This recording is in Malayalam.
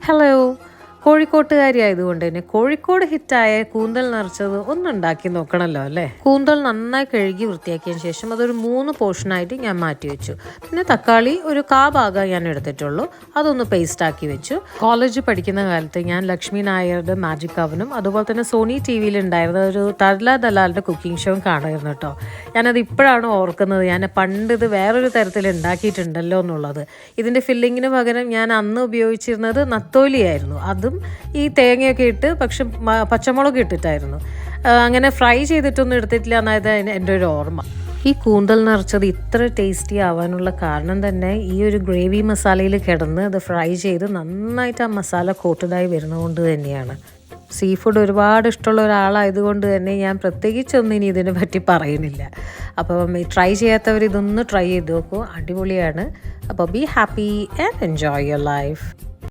ഹലോ. കോഴിക്കോട്ടുകാരി ആയതുകൊണ്ട് തന്നെ കോഴിക്കോട് ഹിറ്റായ കൂന്തൽ നിറച്ചത് ഒന്നുണ്ടാക്കി നോക്കണമല്ലോ അല്ലേ. കൂന്തൽ നന്നായി കഴുകി വൃത്തിയാക്കിയതിന് ശേഷം അതൊരു 3 പോർഷനായിട്ട് ഞാൻ മാറ്റി വെച്ചു. പിന്നെ തക്കാളി ഒരു ഭാഗം ഞാൻ എടുത്തിട്ടുള്ളൂ, അതൊന്ന് പേസ്റ്റാക്കി വെച്ചു. കോളേജിൽ പഠിക്കുന്ന കാലത്ത് ഞാൻ ലക്ഷ്മി നായരുടെ മാജിക് അവനും അതുപോലെ തന്നെ സോണി ടി വിയിൽ ഉണ്ടായിരുന്ന ഒരു തർല ദലാലിൻ്റെ കുക്കിംഗ് ഷോ കാണുമായിരുന്നു കേട്ടോ. ഞാനത് ഇപ്പോഴാണ് ഓർക്കുന്നത്, ഞാൻ പണ്ട് ഇത് വേറൊരു തരത്തിൽ ഉണ്ടാക്കിയിട്ടുണ്ടല്ലോ എന്നുള്ളത്. ഇതിൻ്റെ ഫില്ലിങ്ങിന് പകരം ഞാൻ അന്ന് ഉപയോഗിച്ചിരുന്നത് നത്തോലിയായിരുന്നു. അതും ഈ തേങ്ങയൊക്കെ ഇട്ട് പക്ഷെ പച്ചമുളക് ഇട്ടിട്ടായിരുന്നു. അങ്ങനെ ഫ്രൈ ചെയ്തിട്ടൊന്നും എടുത്തിട്ടില്ല എന്നായത് എൻ്റെ ഒരു ഓർമ്മ. ഈ കൂന്തൽ നിറച്ചത് ഇത്ര ടേസ്റ്റി ആവാനുള്ള കാരണം തന്നെ ഈ ഒരു ഗ്രേവി മസാലയിൽ കിടന്ന് അത് ഫ്രൈ ചെയ്ത് നന്നായിട്ട് ആ മസാല കോട്ടഡായി വരുന്നതുകൊണ്ട് തന്നെയാണ്. സീ ഫുഡ് ഒരുപാട് ഇഷ്ടമുള്ള ഒരാളായതുകൊണ്ട് തന്നെ ഞാൻ പ്രത്യേകിച്ചൊന്നും ഇനി ഇതിനെ പറ്റി പറയുന്നില്ല. അപ്പം ട്രൈ ചെയ്യാത്തവർ ഇതൊന്ന് ട്രൈ ചെയ്ത് നോക്കൂ, അടിപൊളിയാണ്. അപ്പോൾ be happy and enjoy your life.